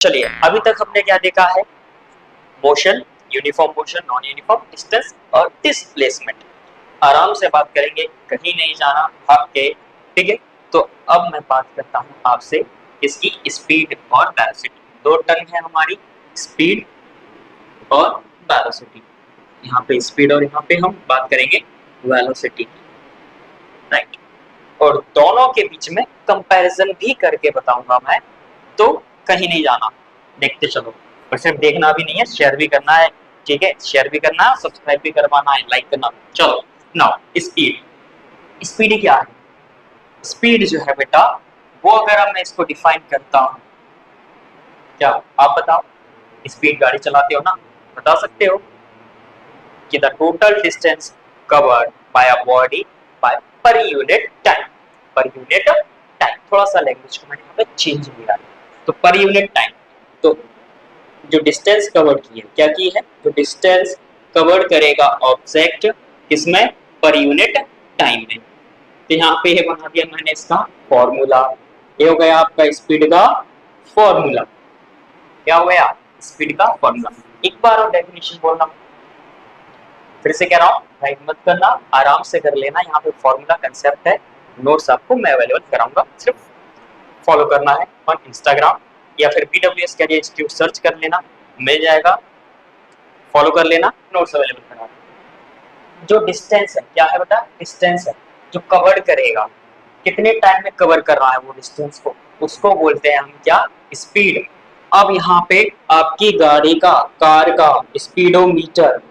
चलिए अभी तक हमने क्या देखा है, motion, uniform motion, non uniform, distance और डिस्प्लेसमेंट। आराम से बात करेंगे, कहीं नहीं जाना भाग के, ठीक है। तो अब मैं बात करता हूँ आपसे इसकी स्पीड और वेलोसिटी। दो टर्म है हमारी, स्पीड और वेलोसिटी। यहाँ पे स्पीड और यहाँ पे हम बात करेंगे वेलोसिटी की, राइट। और दोनों के बीच में कंपैरिजन भी करके बताऊंगा मैं, तो कहीं नहीं जाना, देखते चलो। और सिर्फ देखना भी नहीं है, शेयर भी करना है, ठीक है। शेयर भी करना है, सब्सक्राइब भी करवाना है, लाइक करना। चलो नाउ स्पीड। स्पीड क्या है? स्पीड जो है बेटा, वो अगर मैं इसको डिफाइन करता हूँ, क्या आप बताओ? स्पीड गाड़ी चलाते हो ना, बता सकते हो कि the total distance covered by a body by per unit time. Per unit time, थोड़ा सा लैंग्वेज को मैंने यहाँ पे चेंज किया है, तो पर यूनिट टाइम। तो जो डिस्टेंस कवर की है, क्या की है, जो डिस्टेंस कवर करेगा ऑब्जेक्ट किसमें, पर यूनिट टाइम में। तो यहाँ पे ये बना दिया मैंने इसका फॉर्मूला। ये हो गया आपका स्पीड का फॉर्मूला। क्या हो गया? स्पीड का फॉर्मूला। एक बार और डेफिनेशन बोलना, फिर से कह रहा हूँ, राइट मत करना, आराम से कर लेना। यहाँ पे फॉर्मूला कंसेप्ट है, नोट्स आपको मैं अवेलेबल कराऊंगा, सिर्फ फॉलो करना है ऑन इंस्टाग्राम या फिर BWS कैरियर इंस्टीट्यूट सर्च कर लेना, मिल जाएगा, फॉलो कर लेना, नोट्स अवेलेबल करा। जो डिस्टेंस है, क्या है बेटा? डिस्टेंस है जो कवर करेगा, कितने टाइम में कवर कर रहा है वो डिस्टेंस को, उसको बोलते हैं हम क्या? स्पीड। अब यहाँ पे आपकी गाड़ी का, कार का स्पीडोमीटर,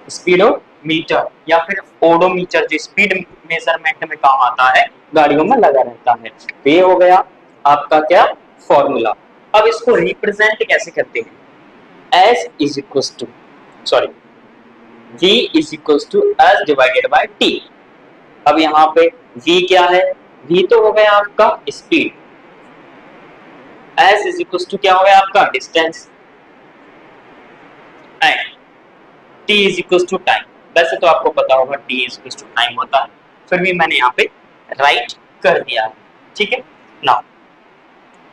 स्पीडोमीटर या फिर ओडोमीटर, जो स्पीड मेजरमेंट में काम आता है, गाड़ियों में लगा रहता है। तो ये हो गया आपका क्या? फॉर्मूला। अब इसको रिप्रेजेंट कैसे करते हैं? S is equal to, sorry, V is equal to S divided by T। अब यहाँ पे V क्या है? V तो हो गया आपका speed, S is equal to क्या हो गया आपका? Distance, and T is equal to time. वैसे तो आपको पता होगा T is equal to time होता है, फिर भी मैंने यहाँ पे राइट कर दिया है, ठीक है। नाउ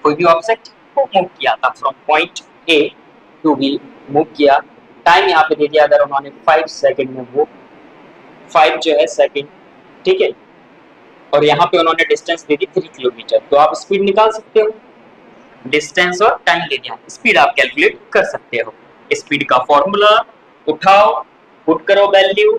कोई भी ऑब्जेक्ट को मूव किया था from point A to B, move किया, टाइम यहाँ पे दे दिया अगर उन्होंने 5 सेकंड में, वो 5 जो है सेकंड, ठीक है। और यहाँ पे उन्होंने डिस्टेंस दे दी 3 किलोमीटर, तो आप स्पीड निकाल सकते हो। डिस्टेंस और टाइम दे दिया, स्पीड आप कैलकुलेट कर सकते हो। स्पीड का फॉर्मूला उठाओ, पुट करो वैल्यू,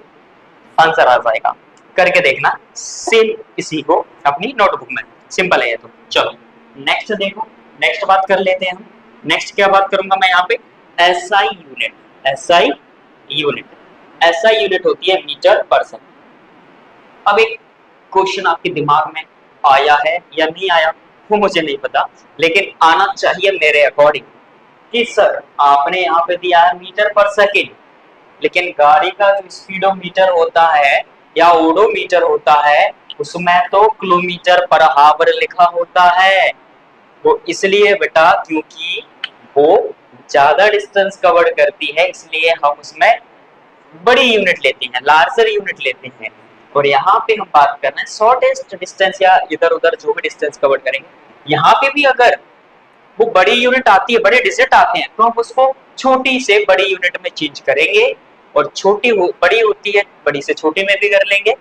आंसर आ जाएगा। करके देखना सेम इसी को अपनी नोटबुक में, सिंपल है ये तो। चलो नेक्स्ट देखो, नेक्स्ट बात कर लेते हैं हम। नेक्स्ट क्या बात करूंगा मैं यहाँ पे? SI unit. SI unit, SI unit होती है मीटर पर सेकंड। अब एक क्वेश्चन आपके दिमाग में आया है या नहीं आया वो मुझे नहीं पता, लेकिन आना चाहिए मेरे अकॉर्डिंग, कि सर आपने यहाँ पे दिया है मीटर पर सेकंड, लेकिन गाड़ी का जो स्पीडोमीटर होता है या ओडोमीटर होता है, उसमें तो किलोमीटर पर हावर लिखा होता है। वो इसलिए बेटा क्योंकि वो ज्यादा डिस्टेंस कवर करती है, इसलिए हम उसमें बड़ी यूनिट लेते हैं, लार्जर यूनिट लेते हैं। और यहाँ पे हम बात कर रहे हैं शॉर्टेस्ट डिस्टेंस या इधर उधर जो भी डिस्टेंस कवर करेंगे, यहाँ पे भी अगर वो बड़ी यूनिट आती है, बड़े डिजिट आते हैं, तो हम उसको छोटी से बड़ी यूनिट में चेंज करेंगे, और छोटी बड़ी होती है, बड़ी से छोटी में भी कर लेंगे।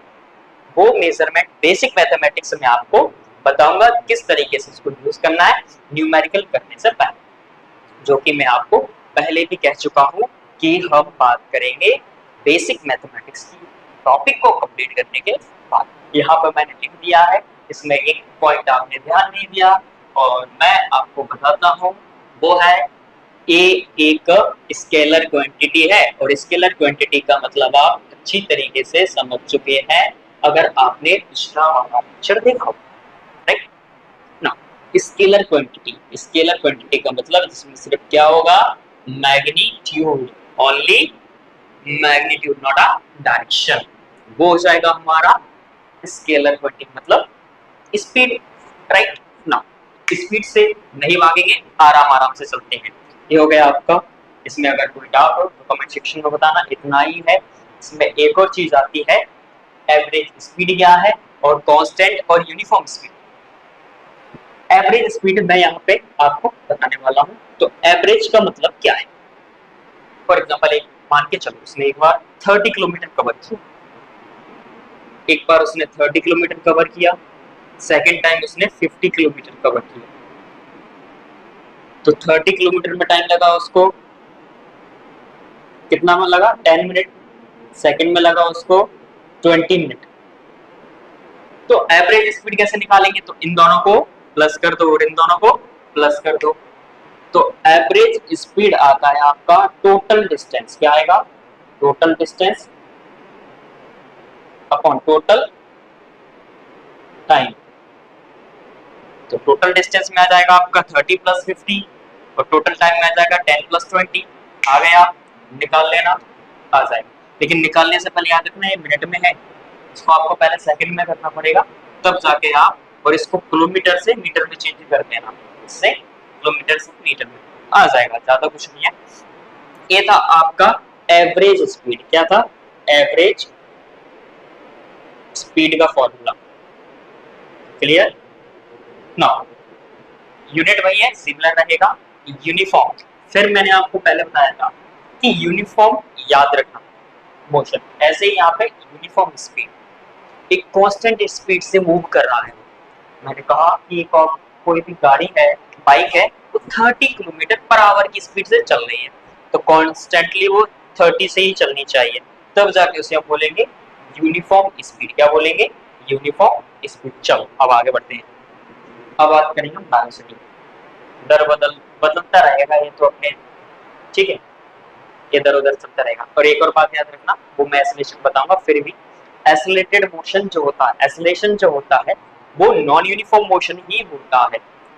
वो मेजरमेंट बेसिक मैथमेटिक्स में आपको बताऊंगा किस तरीके से इसको यूज करना है न्यूमेरिकल करने से पहले, जो कि मैं आपको पहले भी कह चुका हूं कि हम बात करेंगे बेसिक मैथमेटिक्स की टॉपिक को कंप्लीट करने के बाद। यहाँ पर मैंने लिख दिया है, इसमें एक पॉइंट आपने ध्यान नहीं दिया और मैं आपको बताता हूँ, वो है ए एक स्केलर क्वांटिटी है, और स्केलर क्वांटिटी का मतलब आप अच्छी तरीके से समझ चुके हैं अगर आपने पिछला वाला लेक्चर देखा, राइट ना। स्केलर क्वांटिटी, स्केलर क्वांटिटी का मतलब जिसमें सिर्फ क्या होगा? Magnitude, only magnitude, not a direction. वो हो जाएगा हमारा स्केलर क्वांटिटी, मतलब स्पीड, राइट ना। स्पीड से नहीं भागेंगे, आराम आराम से चलते हैं। ये हो गया आपका। इसमें अगर कोई डाउट हो तो कमेंट सेक्शन में बताना, इतना ही है। इसमें एक और चीज आती है, एवरेज स्पीड क्या है, और कांस्टेंट और यूनिफॉर्म स्पीड। एवरेज स्पीड मैं यहाँ पे आपको बताने वाला हूँ। तो एवरेज का मतलब क्या है? फॉर एग्जाम्पल एक मान के चलो उसने एक बार 30 किलोमीटर कवर किया, एक बार उसने 30 किलोमीटर कवर किया, सेकेंड टाइम उसने 50 किलोमीटर कवर किया। तो 30 किलोमीटर में टाइम लगा उसको कितना में लगा 10 मिनट, सेकंड में लगा उसको 20 मिनट। तो एवरेज स्पीड कैसे निकालेंगे? तो इन दोनों को प्लस कर दो और इन दोनों को प्लस कर दो। तो एवरेज स्पीड आता है आपका टोटल डिस्टेंस, क्या आएगा? Total distance upon total time. तो टोटल डिस्टेंस में आ जाएगा आपका 30 प्लस 50 और टोटल टाइम में आ जाएगा 10 प्लस 20। आ गया, निकाल लेना, आ जाएगा। लेकिन निकालने से पहले याद रखना ये मिनट में है, इसको आपको पहले सेकंड में करना पड़ेगा, तब जाके आप, और इसको किलोमीटर से मीटर में चेंज कर देना, इससे किलोमीटर से मीटर में आ जाएगा, ज्यादा कुछ नहीं है। ये था आपका एवरेज स्पीड। क्या था? एवरेज स्पीड का फॉर्मूला। क्लियर? नाउ यूनिट वही है, सिमिलर रहेगा, यूनिफॉर्म। फिर मैंने आपको पहले बताया था कि यूनिफॉर्म याद रखना मोशन, ऐसे ही यहाँ पे यूनिफॉर्म स्पीड एक कांस्टेंट स्पीड से मूव कर रहा है। मैंने कहा कि कोई भी गाड़ी है, बाइक है, वो 30 किलोमीटर पर आवर की स्पीड से चल रही है, तो कॉन्स्टेंटली वो 30 से ही चलनी चाहिए, तब जाके उसे हम बोलेंगे यूनिफॉर्म स्पीड। क्या बोलेंगे? Uniform speed. चलो अब आगे बढ़ते हैं। अब बात करेंगे वेलोसिटी। दर बदलता रहेगा ये तो अपने, ठीक है, इधर उधर चलता रहेगा। और एक और बात याद रखना, वो मैं एक्सेलरेशन बताऊंगा, फिर भी एक्सेलरेटेड मोशन जो होता है, एक्सेलरेशन जो होता है वो नॉन यूनिफॉर्म मोशन ही होता है।